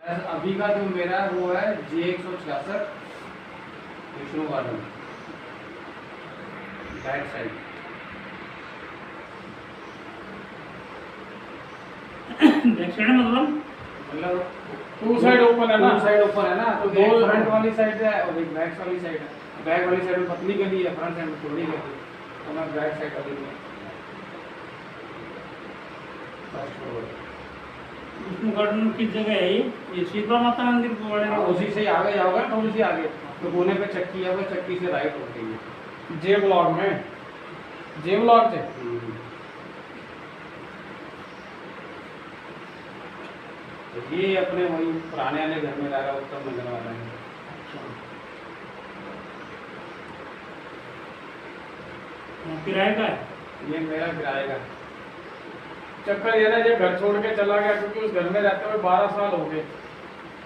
अभी का जो मेरा वो है J166 Vishnu garden back side. Back side मतलब टू साइड ओपन है ना, साइड ओपन है ना, तो दो फ्रंट वाली साइड है और एक बैक वाली साइड है। बैक वाली साइड में पतली गली है, फ्रंट साइड में थोड़ी गली है, तो मैं बैक साइड का देखूँ। विष्णु गार्डन किस जगह है ये शीतला माता मंदिर को बड़े उसी से आगे जाओगे थोड़ी सी आगे तो कोने पे चक्की है, वो चक्की से राइट होती है जे ब्लॉक में, जे ब्लॉक से तो ये अपने वही पुराने वाले घर में रहा उत्तम मंदिर वाला है। किराए का है ये मेरा किराए का। चक्कर ये ना, ये घर छोड़ के चला गया क्योंकि उस घर में रहते हुए 12 साल हो गए।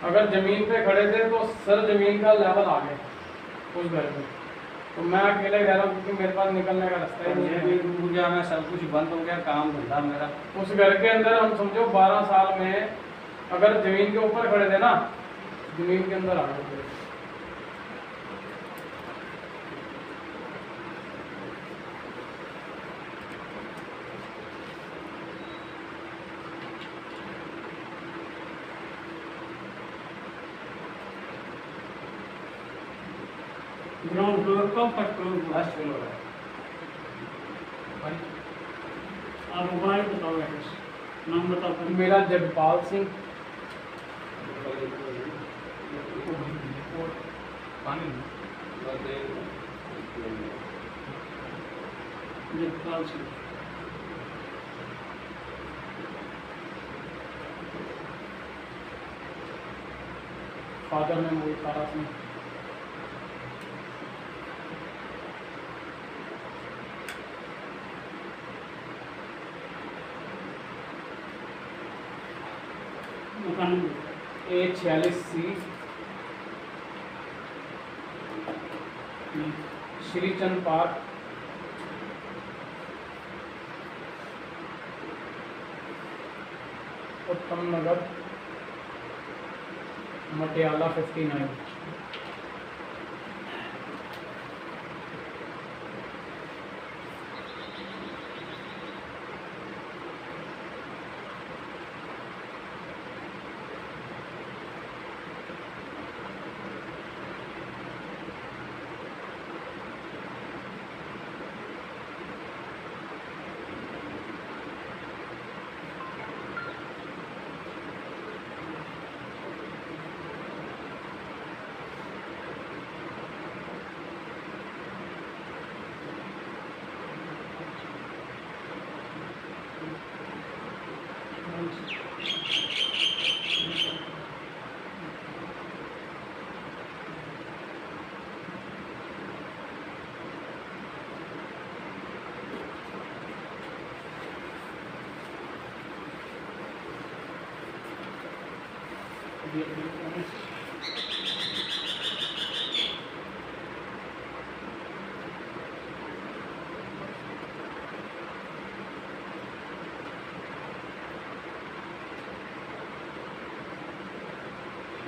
अगर जमीन पे खड़े थे तो सर जमीन का लेवल आ गया उस घर में, तो मैं अकेले रह रहा हूँ क्योंकि मेरे पास निकलने का रास्ता ही नहीं है। डूब गया, मैं सब कुछ बंद हो गया, काम धंधा मेरा। उस घर के अंदर हम समझो 12 साल में अगर जमीन के ऊपर खड़े थे ना, जमीन के अंदर आ गए। ग्राउंड फ्लोर का फर्स्ट फ्लोर फर्स्ट फ्लोर है। आप मोबाइल बताओ एड्रेस नाम बताओ। मेरा जगपाल सिंह, जगपाल सिंह। फादर ने मोहित तारा सिंह। A46C श्रीचंद पार्क, उत्तम नगर, मटियाला 59।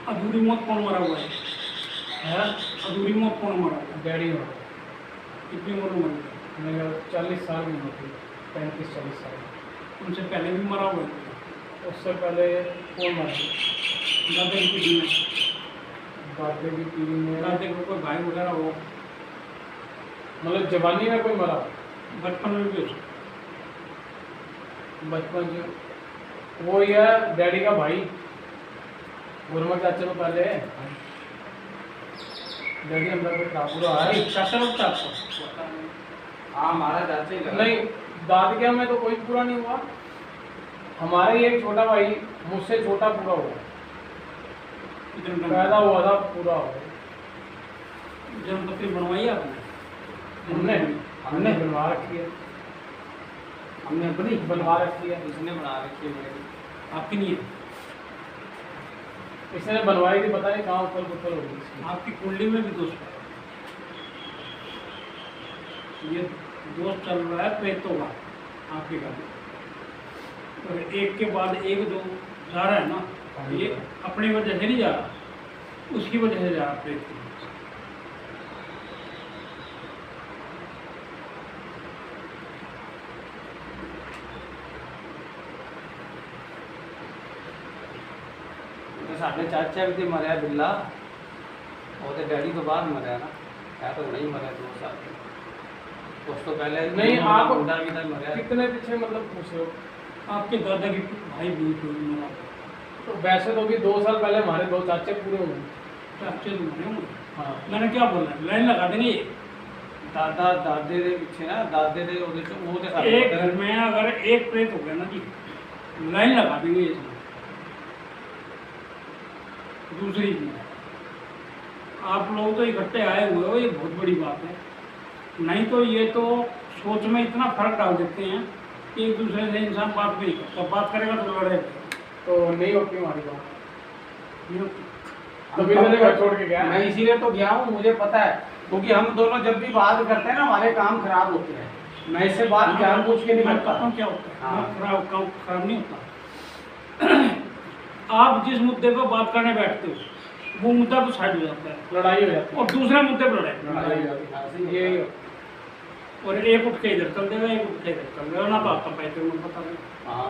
अधूरी मौत कौन मरा हुआ है? अधूरी मौत कौन मरा हुआ है? डैडी हो कितनी उम्र में मरा? मेरा 40 साल की होती, 35-40 साल। उनसे पहले भी मरा हुआ है? उससे पहले कौन मरा? दादा की पीढ़ी में, दादे की पीढ़ी में, दादे को कोई भाई वगैरह हो, मतलब जवानी में कोई मरा? बचपन में भी हो? बचपन से वो ही है डैडी का भाई, गुरमत चाचा को पहले डैडी अंदर पे ठाकुर आए। चाचा लगता है आपको? हाँ हमारा चाचा ही लगा। नहीं, दादकिया में तो कोई पूरा नहीं हुआ। हमारे ही एक छोटा भाई मुझसे छोटा पूरा हुआ, पैदा हुआ था पूरा हुआ। जन्मपत्री बनवाई आपने? हमने हमने बनवा रखी है, हमने अपनी बनवा रखी है। इसने बना रखी है मेरी। आपकी नहीं है? इसने बनवाई थी, पता नहीं कहाँ ऊपर ऊपर हो गई इसकी। आपकी कुंडली में भी दोष है। ये दोष चल रहा है पेटों का आपके घर में, तो एक के बाद एक जो जा रहा है ना, ये अपनी वजह से नहीं जा रहा, उसकी वजह से जा रहा प्रेत की। साढ़े चाचा भी तो मरिया बिल्ला, वो तो डैडी तो बाद मरिया ना, क्या तो नहीं मरिया 2 साल उस तो पहले नहीं, आप मुंडा भी तो मरिया। कितने पीछे मतलब पूछ रहे हो? आपके दादा की भाई भी मरा, तो वैसे तो भी 2 साल पहले हमारे 2 चाचे पूरे हुए। चाचे तो मरे होंगे। हाँ, मैंने क्या बोला, लाइन लगा देंगे। दादा दादे दे पीछे ना, दादे दे वो तो एक घर में अगर एक प्रेत हो गया ना जी, लाइन लगा देंगे इसमें। दूसरी चीज, आप लोग तो इकट्ठे आए हुए हो, ये बहुत बड़ी बात है। नहीं तो ये तो सोच में इतना फर्क डाल देते हैं कि एक दूसरे से इंसान बात भी नहीं करता, बात करेगा तो लड़ेगा। तो नहीं होती हमारी बात। ये तभी मैंने घर छोड़ के गया। मैं इसीलिए तो गया हूँ, मुझे पता है, क्योंकि हम दोनों जब भी बात करते हैं ना हमारे काम खराब होते हैं। मैं इससे बात जानबूझ के नहीं मैं करता। बताता हूँ क्या होता है। हाँ। खराब नहीं होता। आप जिस मुद्दे पर बात करने बैठते हो, वो मुद्दा तो साइड हो जाता है लड़ाई हो जाती और दूसरे मुद्दे पर लड़ाई। है। लड़ाई हो जाती है। ये और एक उठ के इधर चल देगा, एक उठ के इधर चल देगा ना, तो आपका पैसे में पता नहीं। हाँ,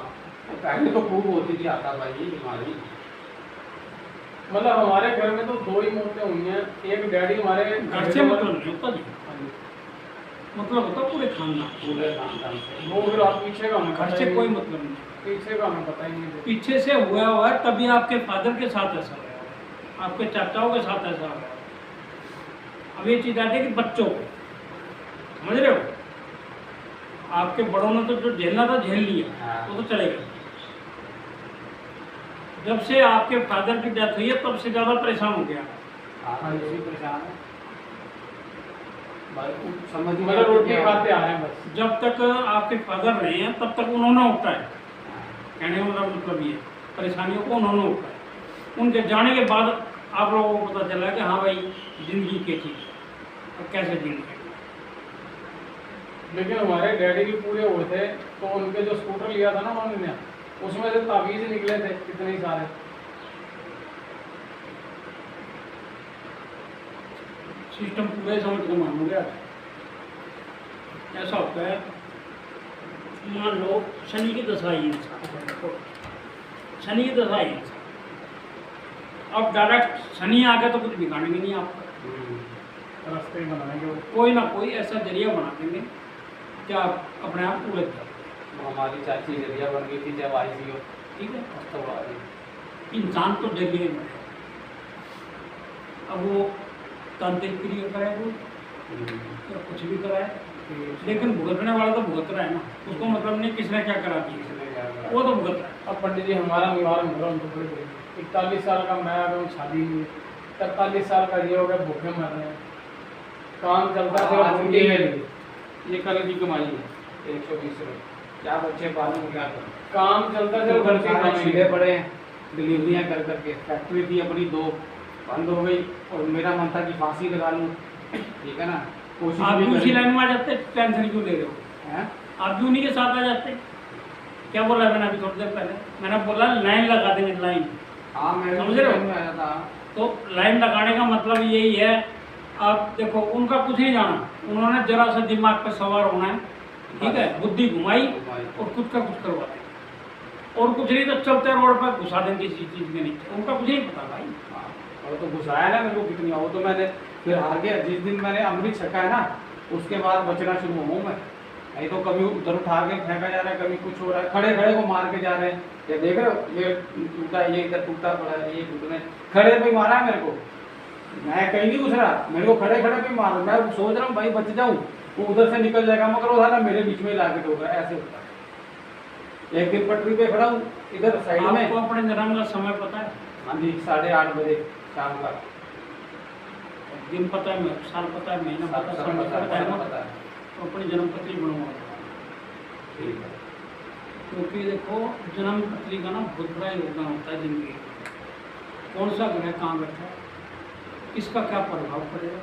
पहले तो खूब होती थी आता भाई हमारी। मतलब हमारे घर में तो 2 ही मौतें हुई हैं। एक डैडी हमारे घर से मतलब नहीं होता जी, मतलब होता पूरे खानदान। पूरे खानदान से। वो फिर आप पीछे का हमें घर पता से ही कोई नहीं। मतलब नहीं। पीछे का हमें पता ही नहीं। पीछे से हुआ है, तभी आपके फादर के साथ ऐसा हुआ, आपके चाचाओं के साथ ऐसा हुआ। अब ये चीज आती है कि बच्चों को, समझ रहे हो, आपके बड़ों ने तो जो झेलना था झेल लिया, हाँ। वो तो चलेगा। जब से आपके फादर की डेथ हुई है तब से ज्यादा परेशान हो गया। हाँ, इसी परेशान है भाई, समझ में मतलब रोटी खाते आ रहे हैं बस। जब तक आपके फादर रहे हैं तब तक उन्होंने उठाया, कहने का मतलब ये परेशानियों को उन्होंने उठाया। उनके जाने के बाद आप लोगों को पता चला कि हाँ भाई जिंदगी क्या चीज और कैसे जीनी है। लेकिन हमारे डैडी भी पूरे हुए थे, तो उनके जो स्कूटर लिया था ना उन्होंने, उसमें से तावीज निकले थे कितने ही सारे। सिस्टम पूरे समझ के मानोगे आप। ऐसा होता है, मान लो शनि की दशा आई है, शनि की दशा आई है, अब डायरेक्ट शनि आ गया तो कुछ बिगाड़ेंगे नहीं आपका, रास्ते ही बनाएंगे वो। कोई ना कोई ऐसा जरिया बना देंगे कि आप अपने आप उलझ जाओ। हमारी चाची जरिया बन गई थी जब आई थी वो, ठीक है, तो आ गई। इंसान तो जरिए में है। अब वो तांत्रिक क्रिया कराए वो या कुछ भी कराए, लेकिन भुगतने वाला तो भुगत रहा है ना, उसको मतलब नहीं किसने क्या करा दिया, वो तो भुगत रहा है। अब पंडित जी हमारा निवारण करो, उनको थोड़ी बोलिए। 41 साल का मैं आ गया हूँ, शादी नहीं हुई। 43 साल का ये हो गया, भूखे मर रहे हैं। काम चलता है आज जिंदगी ये के लिए। ये कल की कमाई है 120 रुपये, क्या बच्चे पालू क्या करूँ। काम चलता है तो घर की सारे कमाई। छीले पड़े हैं, डिलीवरियाँ कर करके। फैक्ट्री थी अपनी 2 बंद हो गई, और मेरा मन था कि फांसी लगा लूँ, ठीक है ना, कोशिश आप भी भी उसी करी। लाइन में आ जाते, टेंशन क्यों ले रहे हो? हैं? आप भी उन्हीं के साथ आ जाते। क्या बोला मैंने अभी थोड़ी देर पहले? मैंने बोला लाइन लगा देंगे, लाइन। हाँ, मैं समझ रहे हो? में आया था। तो लाइन लगाने का मतलब यही है, आप देखो उनका कुछ नहीं जाना, उन्होंने जरा सा दिमाग पर सवार होना है, ठीक है, बुद्धि घुमाई और खुद का कुछ करवा दें, और कुछ नहीं तो चलते रोड पर घुसा देंगे किसी चीज़ के नीचे, उनका कुछ नहीं पता भाई। हाँ, और तो घुसाया ना मेरे को कितनी, वो तो मैंने फिर हार गया। जिस दिन मैंने अमृत छका है ना, उसके बाद बचना शुरू हूँ मैं। नहीं तो कभी उधर उठा के फेंका जा रहा है, कभी कुछ हो रहा है, खड़े खड़े को मार के जा रहे हैं। ये देख रहे हो, ये टूटा, ये इधर टूटा पड़ा है, ये टूटने खड़े पे मारा है मेरे को। मैं कहीं नहीं घुस रहा, मेरे को खड़े खड़े पे मार। मैं सोच रहा हूँ भाई बच जाऊँ, वो उधर से निकल जाएगा, मगर वो ना मेरे बीच में ही लाके ठोक रहा है। ऐसे होता है। एक दिन पटरी पे खड़ा हूँ इधर साइड में। आपको अपने जन्म का समय पता है? हाँ जी, 8:30 बजे शाम का। दिन पता है, साल पता है, महीना पता है, समय पता है ना, पता है। तो अपनी जन्म पत्री बनवा। ठीक है। क्योंकि देखो जन्म पत्री का ना बहुत बड़ा योगदान होता है जिंदगी में। कौन सा ग्रह कहाँ बैठा है, इसका क्या प्रभाव पड़ेगा,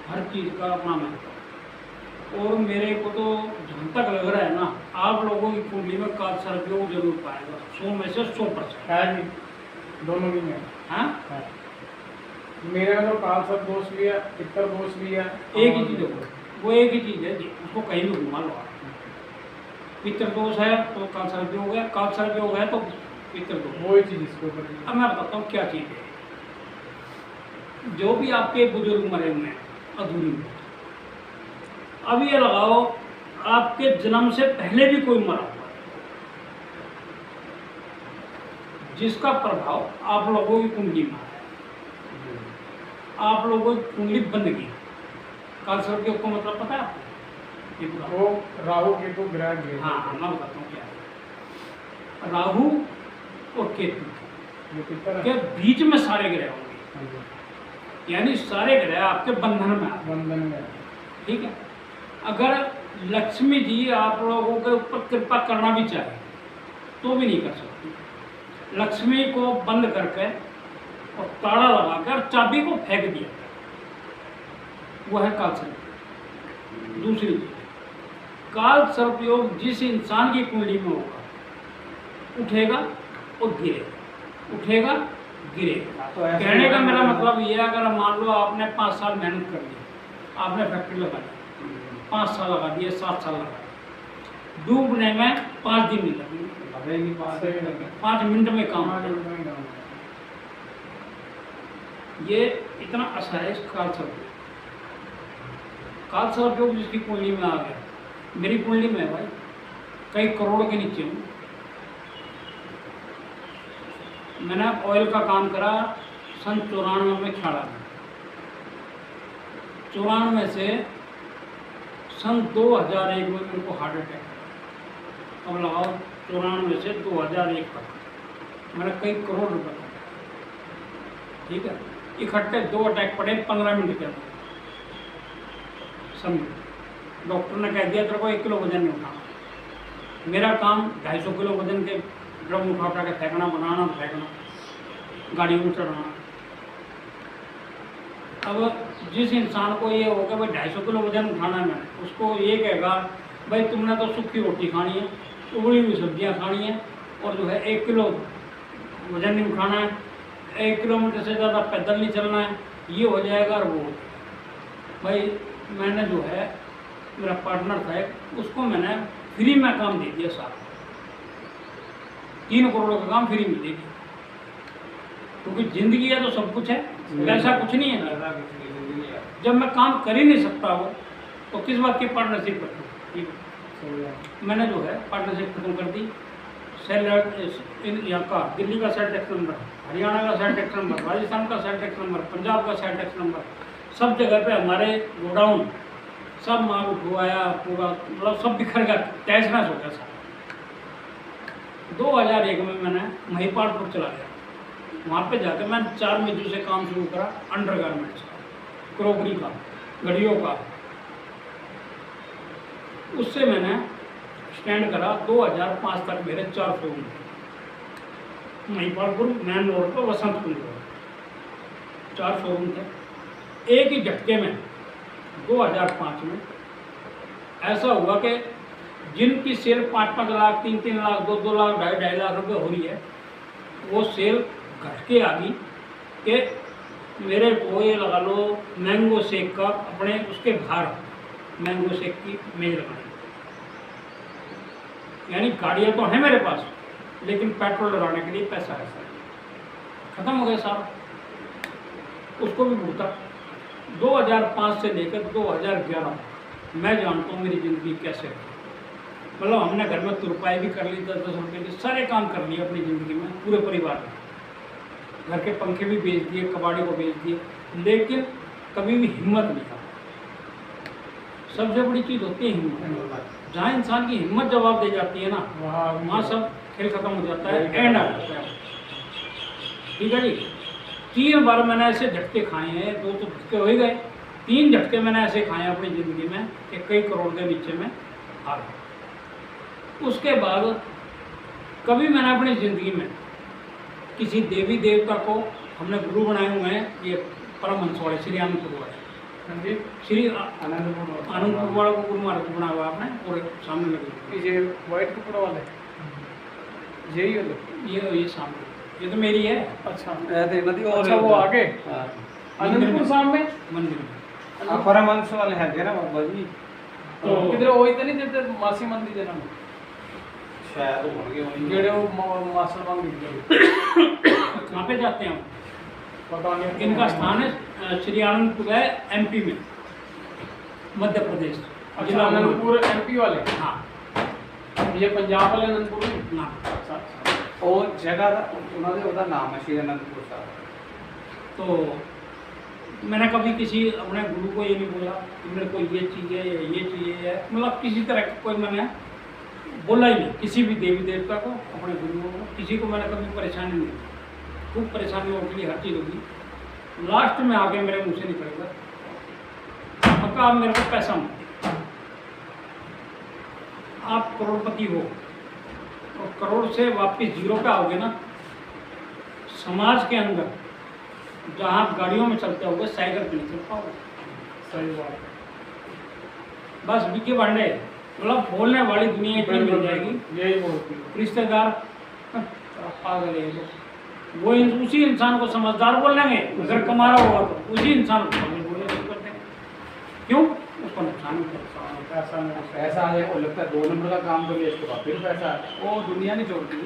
हर चीज़ का अपना महत्व। और मेरे को तो जहाँ तक लग रहा है ना, आप लोगों की कुंडली में काल सर्पयोग जरूर पाएगा, 100 में से 100%। है जी। दोनों भी में हाँ मेरे में तो काल सब दोष भी है, पितर दोष भी है। एक ही चीज़ है वो एक ही चीज़ है जी, उसको कहीं भी घुमा लो आप। पितर दोष है तो काल सर्प योग है, काल सर्प योग है तो पितर दोष। वो ही चीज इसके ऊपर भी है। अब मैं बताता हूँ क्या चीज़ है। जो भी आपके बुजुर्ग मरे हुए हैं अधूरी मौत, अब ये लगाओ आपके जन्म से पहले भी कोई मरा हुआ है जिसका प्रभाव आप लोगों की कुंडली में है, आप लोगों की कुंडली बंद गई। काल सर्प योग को मतलब पता है आपको? ये पूरा वो राहु केतु ग्रह गए। हाँ मैं बताता हूँ क्या है। राहु और केतु ये पितर के है। बीच में सारे ग्रह होंगे, हाँ जी। यानी सारे ग्रह आपके बंधन में आ गए। बंधन में है। ठीक है। अगर लक्ष्मी जी आप लोगों के ऊपर कृपा करना भी चाहे तो भी नहीं कर सकती। लक्ष्मी को बंद करके और ताला लगाकर चाबी को फेंक दिया, वो है काल सर्प। दूसरी चीज, काल सर्प योग जिस इंसान की कुंडली में होगा उठेगा और गिरेगा, उठेगा गिरेगा। तो ऐसे कहने का ही मेरा है। मतलब ये है, अगर मान लो आपने 5 साल मेहनत कर ली, आपने फैक्ट्री लगा दी, 5 साल लगा दिए, 7 साल लगा दिए, डूबने में 5 दिन नहीं लगेंगे, लगेगी बात सही है। लगे। 5 मिनट में काम हाँ, हो जो जाएगा। भी नाम है। ये इतना आसान है इस काल सर्प योग। काल सर्प योग जिसकी कुंडली में आ गया, मेरी कुंडली में है भाई, कई करोड़ के नीचे हूँ। मैंने ऑयल का काम करा सन 94 में खाड़ा में, 94 से सन 2001 में मेरे को हार्ट अटैक। अब लगाओ 94 से 2001 तक मैंने कई करोड़ रुपए कमाए। ठीक है, इकट्ठे 2 अटैक पड़े 15 मिनट के अंदर। समझो, डॉक्टर ने कह दिया तेरे को 1 किलो वजन नहीं उठाना। मेरा काम 250 किलो वजन के ड्रम उठा के फेंकना, बनाना, फेंकना, गाड़ी में चढ़ाना। अब जिस इंसान को ये होगा भाई 250 किलो वजन उठाना है, मैंने उसको ये कहेगा भाई तुमने तो सूखी रोटी खानी है, उबली हुई सब्जियां खानी है, और जो है 1 किलो वजन नहीं उठाना है, 1 किलोमीटर से ज़्यादा पैदल नहीं चलना है, ये हो जाएगा। और वो भाई मैंने जो है, मेरा पार्टनर था एक, उसको मैंने फ्री में काम दे दिया साहब, 3 करोड़ का काम फ्री में दे दिया। क्योंकि जिंदगी है तो सब कुछ है, पैसा कुछ नहीं है। ऐसा कुछ नहीं, जिंदगी है। जब मैं काम कर ही नहीं सकता वो तो किस बात की पार्टनरशिप करूँ? ठीक है, सही है। मैंने जो है पार्टनरशिप खत्म कर दी। सेल यहाँ का दिल्ली का सेल टैक्स नंबर, हरियाणा का सेल टैक्स नंबर, राजस्थान का सेल टैक्स नंबर, पंजाब का सेल टैक्स नंबर, सब जगह पे हमारे गोडाउन, सब माल उठवाया पूरा, मतलब सब बिखर गया, तहस नहस हो गया सब। 2001 में मैंने महिपालपुर चला गया। वहाँ पे जाकर मैंने 4 महीने से काम शुरू करा, अंडर गारमेंट्स का, क्रोकरी का, घड़ियों का। उससे मैंने स्टैंड करा। 2005 तक मेरे 4 शोरूम थे महिपालपुर मेन रोड पर, वसंत कुंज रोड, 4 शोरूम थे। एक ही झटके में 2005 में ऐसा हुआ कि जिनकी सेल 5-5 लाख, 3-3 लाख, 2-2 लाख, 2.5 लाख रुपए हो रही है, वो सेल घट के आ गई कि मेरे को ये लगा लो मैंगो शेक का अपने उसके बाहर मैंगो शेक की मेज लगानी। यानी गाड़ियाँ तो हैं मेरे पास, लेकिन पेट्रोल लगाने के लिए पैसा है सर, खत्म हो गया सारा। उसको भी भुगता। 2005 से लेकर 2011 मैं जानता हूँ मेरी ज़िंदगी कैसे है। मतलब हमने घर में तुरपाई भी कर ली, 10-10 रुपये की, सारे काम कर लिए अपनी ज़िंदगी में, पूरे परिवार में। घर के पंखे भी बेच दिए, कबाड़ी को बेच दिए, लेकिन कभी भी हिम्मत नहीं था। सबसे बड़ी चीज़ होती है हिम्मत। जहाँ इंसान की हिम्मत जवाब दे जाती है ना, वहाँ सब खेल खत्म हो जाता है, एंड आ जाता है। ठीक है जी। 3 बार मैंने ऐसे झटके खाए हैं, 2 तो झटके हो ही गए, 3 झटके मैंने ऐसे खाए अपनी ज़िंदगी में कि कई करोड़ के नीचे में आ गए। उसके बाद कभी मैंने अपनी ज़िंदगी में किसी देवी देवता को, हमने गुरु बनाए हुए हैं, ये परमहंस वाले श्री आनंदपुर वाले, हाँ जी। श्री आनंदपुर आनंदपुर वाले को गुरु महाराज को बना हुआ आपने, और सामने लगे ये व्हाइट कपड़ा वाले, यही वाले। ये सामने ये तो मेरी है अच्छा ऐसे नदी और अच्छा, वो आगे हाँ। अनंतपुर सामने मंदिर में। परमहंस वाले है ना बाबा जी, तो किधर वही तो नहीं जिधर मासी मंदिर जन्म शायद होंगे वहीं। जेड़े वो मास्टर बन गए कहाँ पे जाते हैं हम? पता नहीं इनका स्थान है श्री आनंदपुर है, एमपी में, मध्य प्रदेश। अच्छा अनंतपुर एमपी वाले, हाँ ये पंजाब वाले अनंतपुर नहीं? ना। अच्छा अच्छा और जगह का उन्होंने उसका नाम है श्री अनंतपुर साहब। तो मैंने कभी किसी अपने गुरु को ये नहीं बोला कि मेरे को ये चाहिए या ये चाहिए, मतलब किसी तरह का कोई मैंने बोला ही नहीं किसी भी देवी देवता को, अपने गुरुओं को, किसी को मैंने कभी परेशानी नहीं दी। खूब परेशानी होगी, हर चीज़ होगी। लास्ट में आके मेरे मुँह से निकलेगा पक्का आप मेरे को पैसा मत दो। आप करोड़पति हो और करोड़ से वापस जीरो पे आओगे ना, समाज के अंदर जहाँ आप गाड़ियों में चलते होगे साइकिल पे नहीं चल पाओगे। सही बात बस बिके बांडे, मतलब बोलने वाली दुनिया इतनी मिल जाएगी। यही बोलती है। रिश्तेदार पागल है ये लोग। वो उसी इंसान को समझदार बोल लेंगे अगर कमा रहा होगा तो, उसी इंसान को पागल बोलने शुरू कर देंगे। क्यों? उसको नुकसान होता है। पैसा नहीं पैसा आ जाए, वो लगता है 2 नंबर का काम करिए, इसके बाद फिर पैसा आए। वो दुनिया नहीं छोड़ती।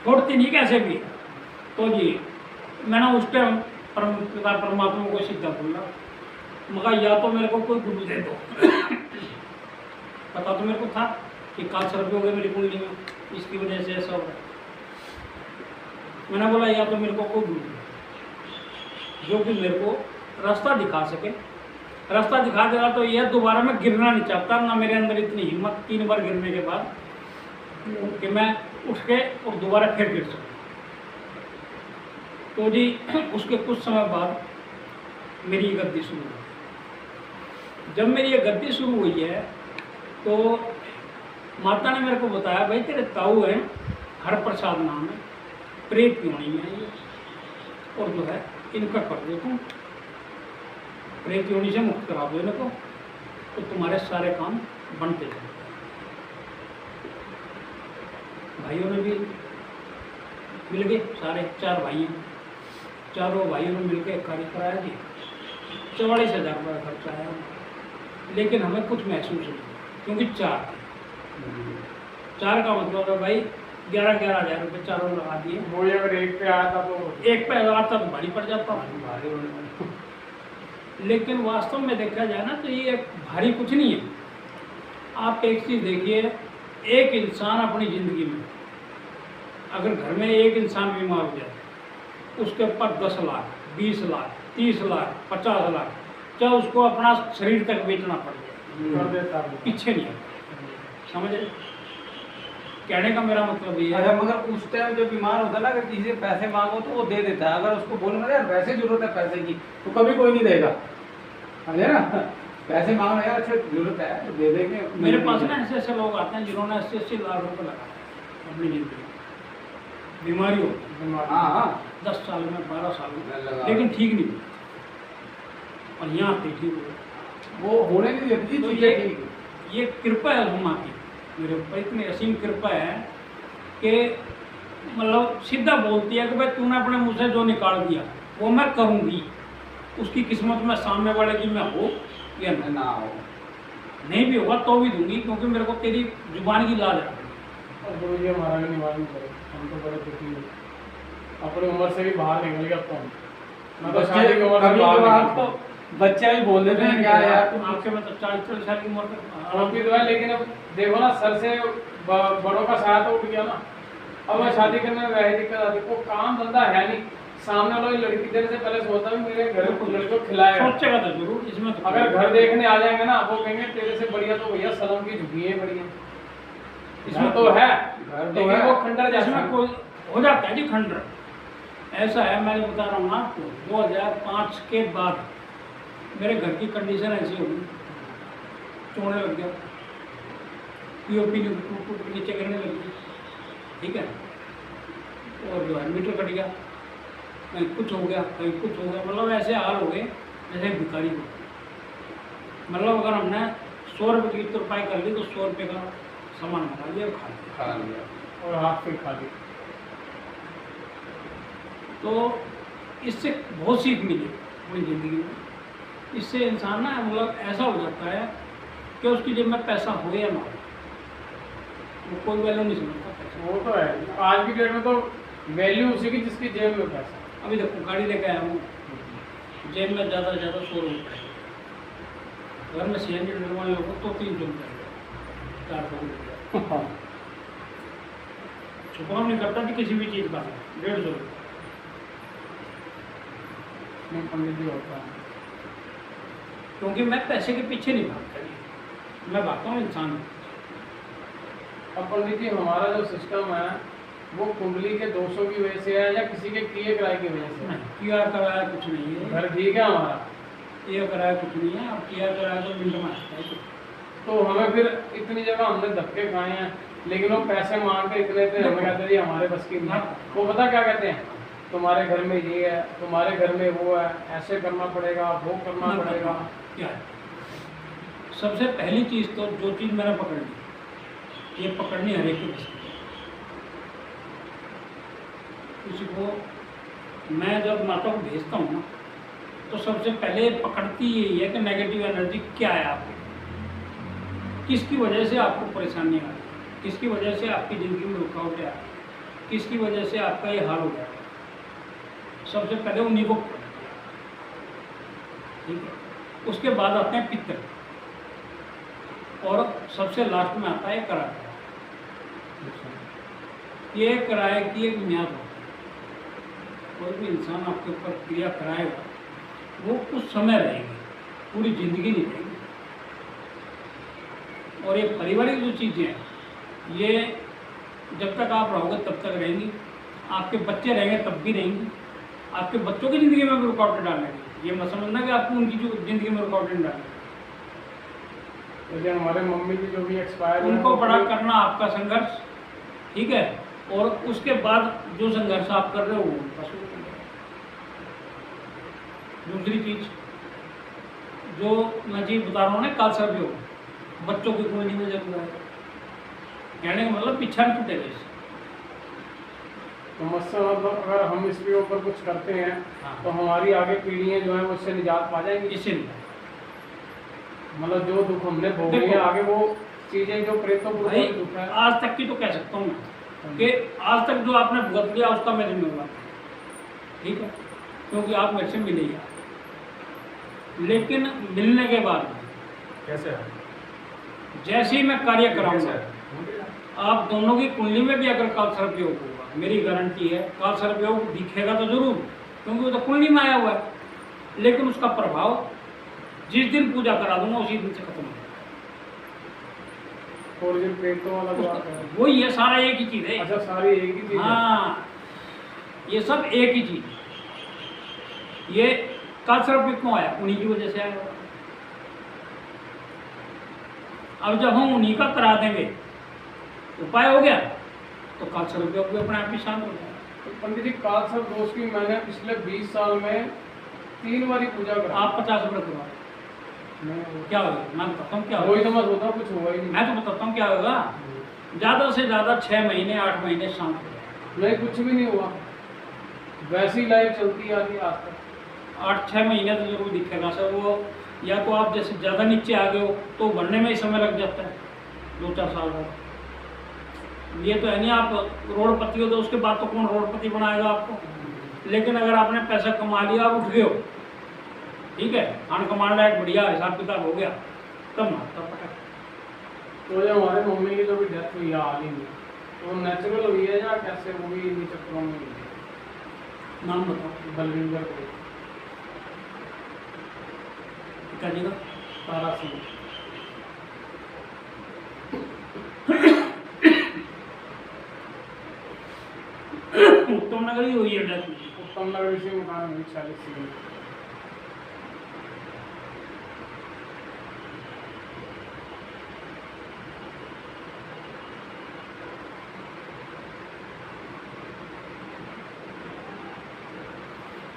छोड़ती नहीं कैसे भी। तो जी मैंने उस टाइम परमात्मा को सीधा बोला, मगर या तो मेरे को कोई गुरु दे दो। पता तो मेरे को था कि काल सर्प हो गए मेरी कुंडली में, इसकी वजह से ऐसा हो रहा है। मैंने बोला या तो मेरे को कोई गुरु दे जो कि मेरे को रास्ता दिखा सके। रास्ता दिखा देगा तो यह दोबारा मैं गिरना नहीं चाहता, ना मेरे अंदर इतनी हिम्मत 3 बार गिरने के बाद कि मैं उठ के और दोबारा फिर गिर सकूँ। तो जी उसके कुछ समय बाद मेरी ये गद्दी शुरू हुई। जब मेरी ये गद्दी शुरू हुई है तो माता ने मेरे को बताया, भाई तेरे ताऊ हैं, हर प्रसाद नाम है, प्रेत योनि में है ये, और जो है इनका कर दे तू, प्रेत योनि से मुक्त करा दो इनको, तो तुम्हारे सारे काम बनते जाए। भाइयों ने भी मिल गए, सारे 4 भाई हैं, चारों भाइयों ने मिलकर कार्य कराया जी। 44,000 रुपये खर्चा आया, लेकिन हमें कुछ महसूस नहीं, क्योंकि 4 का मतलब है भाई 11,000 रुपये चारों लगा दिए। वो अगर एक पे आया था तो एक पे आता तो भारी पड़ जाता। लेकिन वास्तव में देखा जाए ना तो ये भारी कुछ नहीं है। आप एक चीज़ देखिए, एक इंसान अपनी ज़िंदगी में अगर घर में एक इंसान बीमार हो जाए, उसके ऊपर 10 लाख, 20 लाख, 30 लाख, 50 लाख, चाहे उसको अपना शरीर तक बेचना पड़ जाए, कर देता है। पीछे नहीं आता। समझ रहे? कहने का मेरा मतलब ये अच्छा, है। मगर उस टाइम जो बीमार होता है ना, अगर किसी से पैसे मांगो तो वो दे देता है। अगर उसको बोलो ना यार वैसे जरूरत है पैसे की, तो कभी कोई नहीं देगा, समझे ना। पैसे मांगना यार अच्छा जरूरत है तो दे देंगे। मेरे पास ना ऐसे ऐसे लोग आते हैं जिन्होंने 80-80 लाख रुपये लगाए अपनी जिंदगी में, बीमारी हो हाँ हाँ 10 साल में, 12 साल में, लगा। लेकिन ठीक नहीं हुई, और यहाँ पे ठीक हुआ। वो होने नहीं देती तो चीजें ठीक। ये कृपा है माँ की मेरे ऊपर, इतनी असीम कृपा है कि मतलब सीधा बोलती है कि भाई तूने अपने मुँह से जो निकाल दिया वो मैं करूँगी। उसकी किस्मत में सामने वाले की मैं हो या ना हो, नहीं भी होगा तो भी दूंगी, क्योंकि मेरे को तेरी जुबान की लाज है। और गुरु जी हमारा भी निवारण करे, हम तो बड़े दुखी हैं, अपनी उम्र से भी बाहर निकल गया। तो मैं तो शादी की उम्र से बाहर तो बच्चे भी बोल देते हैं क्या यार तुम। आपके में तो 40 साल की उम्र तक आपकी तो है, लेकिन अब देखो ना सर से बड़ों का साया तो उठ गया ना। अब मैं शादी करने में वही दिक्कत आती, को काम धंधा है नहीं, सामने वाली लड़की देने से पहले सोचता है मेरे घर को लड़के को खिलाएगा। सोचेगा तो जरूर इसमें तो अगर घर देखने आ जाएंगे ना, वो कहेंगे तेरे से बढ़िया तो भैया सलम की झुकी है बढ़िया। इसमें तो है, घर तो लेकिन है। वो खंडर जैसा इसमें कोई हो जाता है जी खंडर। ऐसा है, मैं बता रहा हूँ ना आपको, 2005 के बाद मेरे घर की कंडीशन ऐसी हो गई, चोने लग गया, पीओपी नीचे गिरने लगी, ठीक है, और जो है मीटर कट गया, कहीं कुछ हो गया, कहीं कुछ हो गया, मतलब ऐसे हाल हो गए जैसे भिखारी को। मतलब अगर हमने 100 रुपये की तुरपाई कर ली तो 100 रुपये का सामान बना लिया और खा लिया। और हाथ पे खा ली। तो इससे बहुत सीख मिली अपनी ज़िंदगी में। इससे इंसान ना मतलब ऐसा हो जाता है कि उसकी जेब में पैसा हो या ना हो, वो कोई वैल्यू नहीं समझता पैसा। वो तो है, आज की डेट में तो वैल्यू उसी की जिसकी जेब में पैसा। अभी देखो गाड़ी लेके आया हूँ, जेब में ज़्यादा से ज़्यादा 100 रुपये, अगर मैं CNG डलवाने लगूँ तो 300 रुपये, 400 रुपये। हाँ, छुपा नहीं करता कि किसी भी चीज़ का 150 रुपये। नहीं पंडित जी होता है। क्योंकि मैं पैसे के पीछे नहीं भागता, मैं भागता हूँ इंसान के। अब पंडित जी हमारा जो सिस्टम है वो कुंडली के दोषों की वजह से है या किसी के किए कराए की वजह से है? किया कराया कुछ नहीं है, घर ठीक है हमारा, किया कराया कुछ नहीं है। अब किया कराया तो मिनट में आता है। तो हमें फिर इतनी जगह हमने धक्के खाए हैं, लेकिन वो पैसे मांग के इतने थे, हमें कहते हैं जी हमारे बस की नहीं है। वो पता क्या कहते हैं, तुम्हारे घर में ये है, तुम्हारे घर में वो है, ऐसे करना पड़ेगा, वो करना पड़ेगा। क्या है, सबसे पहली चीज़ तो जो चीज़ मैंने पकड़ ली, ये पकड़नी हर एक की बस की है। किसी को मैं जब माता को भेजता हूँ ना, तो सबसे पहले पकड़ती यही है कि नेगेटिव एनर्जी क्या है आपकी, किसकी वजह से आपको परेशानी आ रही है, किसकी वजह से आपकी ज़िंदगी में रुकावटें आ रही है, किसकी वजह से आपका ये हाल हो गया। सबसे पहले उन्हीं को पकड़ते हैं, ठीक है। उसके बाद आते हैं पितर, और सबसे लास्ट में आता है किराया। ये किराए की एक मियाद होती है। कोई भी इंसान आपके ऊपर क्रिया कराएगा वो कुछ समय रहेगी, पूरी ज़िंदगी नहीं रहेगी। और ये पारिवारिक जो चीज़ें हैं ये जब तक आप रहोगे तब तक रहेंगी, आपके बच्चे रहेंगे तब भी रहेंगी, आपके बच्चों की ज़िंदगी में भी रुकावटें डालेंगे। ये मत समझना कि आपको उनकी जो ज़िंदगी में रुकावटें डालेंगे। जैसे हमारे मम्मी की जो भी एक्सपायर उनको बड़ा करना आपका संघर्ष, ठीक है। और उसके बाद जो संघर्ष आप कर रहे हो वो उनका शुरू हो जाएगा। दूसरी चीज जो मैं चीज बता रहा हूँ ना, काल सर्वयोग, बच्चों की कुंडली में जरूर है, कहने का मतलब पीछा नहीं छूटेगा इससे। तो मतलब अगर हम इसके ऊपर कुछ करते हैं हाँ। तो हमारी आगे पीढ़ियाँ जो है वो इससे निजात पा जाएंगी। इससे नहीं। मतलब जो दुख हमने भोगे हैं आगे वो चीजें जो प्रेतों को भाई दुख है। आज तक की तो कह सकता हूँ मैं कि आज तक जो आपने भुगत लिया उसका मैं जिम्मेदार, ठीक है, क्योंकि आप मेरे से मिले ही आप। लेकिन मिलने के बाद कैसे है? जैसे ही मैं कार्य कराऊंगा, आप दोनों की कुंडली में भी अगर काल सर्वयोग होगा, मेरी गारंटी है काल सर्वयोग दिखेगा तो जरूर, क्योंकि वो तो कुंडली में आया हुआ है। लेकिन उसका प्रभाव जिस दिन पूजा करा दूंगा उसी दिन से खत्म हो जाएगा। और जो प्रेतों वाला जो आता है वही है, सारा एक ही चीज़ है। अच्छा, सारी एक ही चीज है। हाँ, ये सब एक ही चीज। ये काल सर्वयोग क्यों आया? उन्हीं की वजह से आया। अब जब हम उन्हीं का करा देंगे, उपाय हो गया, तो काल सर्वयोग भी अपने आप ही शांत हो जाएगा। तो पंडित जी काल सर्प दोष की मैंने पिछले 20 साल में 3 बारी पूजा करा। आप 50 रुपये करवा, नहीं, क्या होगा? मैं बताता हूँ क्या वही होगा। तो मैं सोचा कुछ हुआ ही नहीं। मैं तो बताता हूँ क्या होगा। ज़्यादा से ज़्यादा 6 महीने 8 महीने शांत हो जाएगा। नहीं, कुछ भी नहीं हुआ, वैसी लाइफ चलती आ रही आज तक। 8-6 महीने तो जरूर दिखेगा सर। वो या तो आप जैसे ज़्यादा नीचे आ गए हो तो बनने में ही समय लग जाता है, 2-4 साल बाद। ये तो है नहीं आप रोडपति हो तो उसके बाद तो कौन रोडपति बनाएगा आपको। लेकिन अगर आपने पैसा कमा लिया, आप उठ गए हो, ठीक है, खान कमांड लायक बढ़िया हिसाब किताब हो गया, तब मारता पटक। तो जो हमारे मम्मी की जो भी डेथ हुई है हाल ही में, वो नेचुरल हुई है या कैसे? वो भी इन्हीं चक्करों में हुई है। नाम बताओ बलविंदर को, पिताजी का। तारा सिंह। उत्तम नगर ही हुई है डेथ। उत्तम नगर से मकान में 40 सिंह।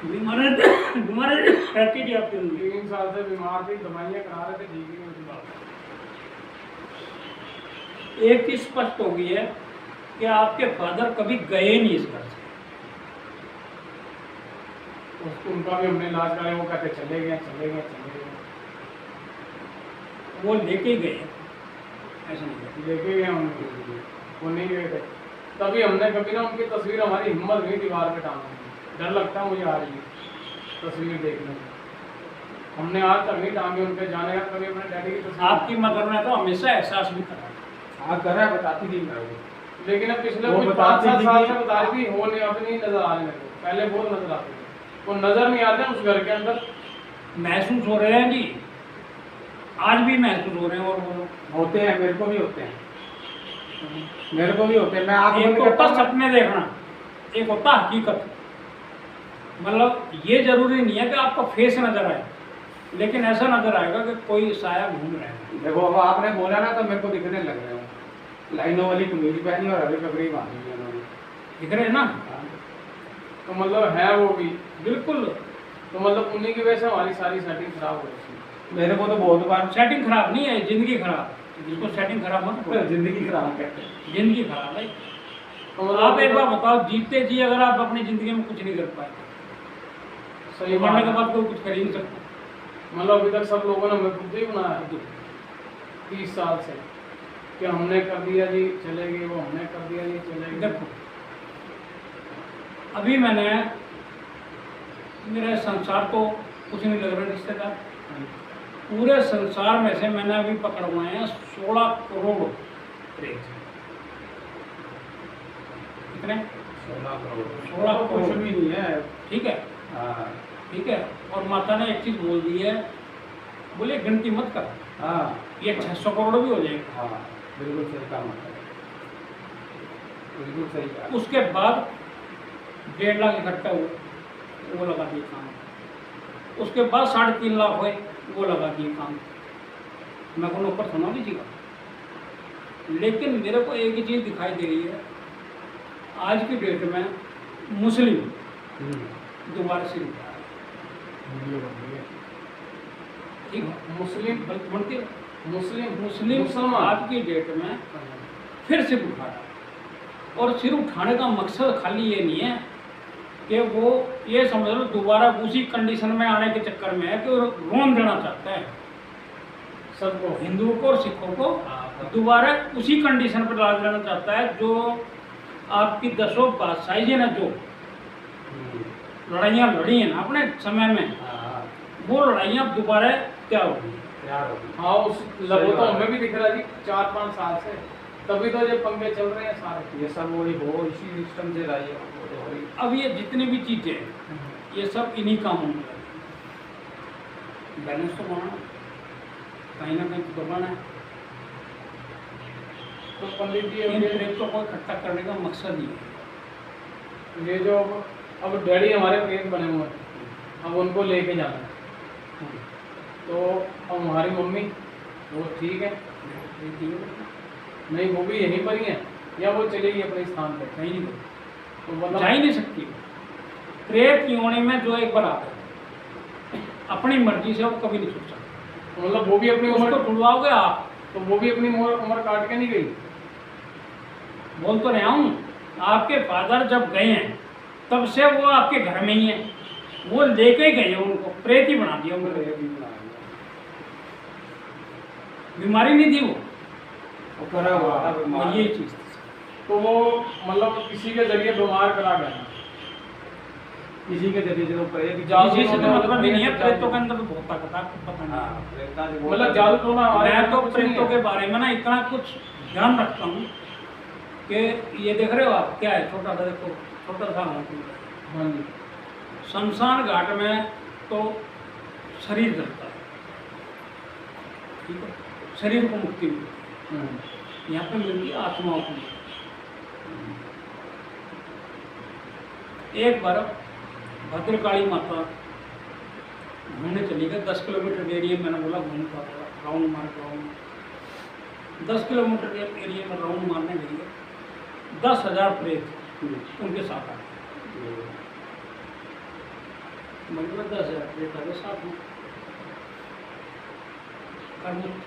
बीमार रहती थी आपकी उंगली। 3 साल से बीमार थी, दवाइयाँ करा रहे थे, ठीक ही नहीं होती बात। एक चीज स्पष्ट हो गई है कि आपके फादर कभी गए नहीं इस घर से। उनका भी हमने इलाज कराया, वो कहते चले गए चले गए चले गए। वो लेके ही गए, ऐसा नहीं है। लेके गए हम, वो नहीं गए थे। तभी हमने कभी ना उनकी तस्वीर, हमारी हिम्मत हुई दीवार पे टांगने की, डर लगता है मुझे आज भी तस्वीर देखने में। हमने आज तक नहीं टांगे उनके जाने का, कभी अपने डैडी की तस्वीर। आपकी मदर ने तो हमेशा एहसास भी करा। हाँ करा, बताती थी मैं वो। लेकिन अब पिछले वो कुछ बताती 5-7 थी साल कि- से बता रही थी, वो नहीं, अब नहीं नजर आ रहे मेरे को। पहले बहुत नजर आते थे, वो नजर नहीं आते उस घर के अंदर। महसूस हो रहे हैं जी, आज भी महसूस हो रहे हैं। और वो होते हैं, मेरे को भी होते हैं, मेरे को भी होते हैं। मैं आँख एक बंद तो करता होता हूँ। सपने देखना, एक होता हकीकत। मतलब ये जरूरी नहीं है कि आपका फेस नजर आए, लेकिन ऐसा नजर आएगा कि कोई साया घूम रहा है। देखो अब आपने बोला ना तो मेरे को दिखने लग रहे हो। लाइनों वाली कमीज पहनी और हरी पगड़ी बांधी हुई है उन्होंने। दिख रहे हैं ना? तो मतलब है वो भी, बिल्कुल। तो मतलब उन्हीं की वजह से हमारी सारी सेटिंग खराब हो रही मेरे को तो बहुत बार सेटिंग खराब नहीं है, जिंदगी खराब। जिसको सेटिंग खराब मत बोलो। जिंदगी खराब कहते हैं। जिंदगी खराब है। तो मतलब आप एक बार बताओ, जीते जी अगर आप अपनी जिंदगी में कुछ नहीं कर पाए, सही मरने के बात बाद कोई कुछ कर ही नहीं सकता। मतलब अभी तक सब लोगों ने हमें खुद ही बनाया है 30 साल से, कि हमने कर दिया जी चले गए, वो हमने कर दिया जी चले गए। देखो अभी मैंने, मेरा संसार तो कुछ नहीं लग रहा रिश्तेदार, पूरे संसार में से मैंने अभी पकड़वाए हैं 16 करोड़ प्रेत। कितने? 16 करोड़। 16 कुछ करोड़। भी नहीं है। ठीक है, हाँ ठीक है। और माता ने एक चीज बोल दी है, बोले गिनती मत कर, हाँ ये 600 करोड़ भी हो जाएगा। हाँ, बिल्कुल सही काम है, बिल्कुल सही कहा। उसके बाद 1.5 लाख इकट्ठा हुए, वो लगा दिए काम। उसके बाद 3.5 लाख हुए, वो लगा दिए काम। मैं को ऊपर सुना लीजिएगा। लेकिन मेरे को एक ही चीज़ दिखाई दे रही है, आज की डेट में मुस्लिम दोबारा से उठा है। ठीक है, मुस्लिम बनती है। मुस्लिम मुस्लिम आज की डेट में फिर सिर उठा रहा है। और सिर उठाने का मकसद खाली ये नहीं है कि वो ये समझ लो दोबारा उसी कंडीशन में आने के चक्कर में है कि वो रोन देना चाहता है सबको, हिंदुओं को और सिखों को, दोबारा उसी कंडीशन पर ला देना चाहता है। जो आपकी 10 बादशाही है ना, जो लड़ाइयाँ लड़ी हैं ना अपने समय में, वो लड़ाइयाँ दोबारा क्या होगी? यार होगी। हाँ उस लगो तो हमें भी दिख रहा है जी 4-5 साल से, तभी तो ये पंगे चल रहे हैं सारे। ये सब वही हो इसी सिस्टम से रही है। अब ये जितनी भी चीज़ें हैं, ये सब इन्हीं कामों में है। बैलेंस तो बनाना, कहीं ना कहीं तो दबाना है। तो पंडित जी इन ये प्रेतों को इकट्ठा करने का मकसद ही है। ये जो अब डैडी हमारे प्रेत बने हुए हैं, अब उनको लेके जाना है। तो अब हमारी मम्मी वो ठीक है, नहीं वो भी यहीं पर ही है या वो चलेगी अपने स्थान पे? कहीं नहीं तो जा मतलब ही नहीं सकती। प्रेत की होने में जो एक बार आता है, अपनी मर्जी से वो कभी नहीं छूट सकता। मतलब वो भी अपनी उसको उम्र, छुड़वाओगे आप, तो वो भी अपनी उम्र काट के नहीं गई। बोल तो रहा हूँ, आपके फादर जब गए हैं तब से वो आपके घर में ही है, वो लेके गए उनको, प्रेत ही बना दिया उनको। बीमारी नहीं थी वो करा हुआ था वो, बीमार। ये चीज़ थी। तो वो मतलब किसी के जरिए बीमार करा गया। किसी के जरिए जो प्रेत किसी से तो मतलब ही नहीं है, प्रेतों के अंदर तो बहुत ताकत है, आपको पता नहीं है। प्रेता से बहुत- मतलब जादू टोना हमारे मैं यहाँ तो कुछ नहीं प्रेतों है। के बारे में ना इतना कुछ ध्यान रखता हूँ कि ये देख रहे हो आप, क्या है छोटा सा, देखो छोटा सा हाथी। हाँ जी, शमशान घाट में तो शरीर जलता है, ठीक है, शरीर को मुक्ति मिलती है। यहाँ पे मिलती है आत्माओं को। एक बार भद्रकाली माता घूमने चली गई 10 किलोमीटर एरिया में। मैंने बोला घूम का राउंड मार के आऊँ। 10 किलोमीटर एरिया में राउंड मारने गई है, 10,000 प्रेत उनके साथ आए। मतलब 10,000 प्रेत आगे साथ में कर्मुक्त।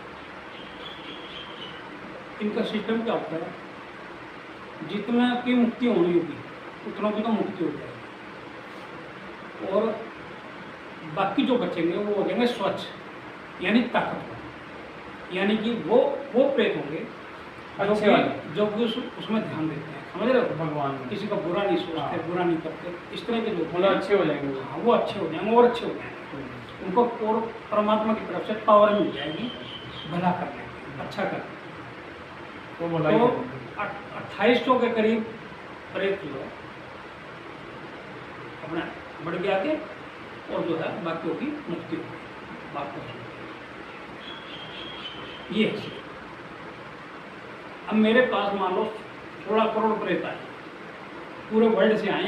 इनका सिस्टम क्या होता है, जितना की मुक्ति होनी होगी उतना की तो मुक्ति हो जाएगी। और बाकी जो बचेंगे वो हो जाएंगे स्वच्छ, यानी ताकतवर, यानी कि वो प्रेत होंगे अच्छे जो वाले। कि जो कि उसमें ध्यान देते हैं, समझ रहे हो, भगवान में। किसी का बुरा नहीं सोचते, हाँ। बुरा नहीं करते, इस तरह के लोग मतलब अच्छे हो जाएंगे वो। हाँ, वो अच्छे हो जाएंगे और अच्छे हो जाएंगे, उनको और परमात्मा की तरफ से पावर मिल जाएगी भला करने की, अच्छा करने वो की। बोला तो 2800 के करीब प्रेत जो है अपना बढ़ गया आगे, और जो है बाकियों की मुक्ति हो गई, बात को सुनो। ये है। अब मेरे पास मान लो 16 करोड़ प्रेत आए, पूरे वर्ल्ड से आए हैं।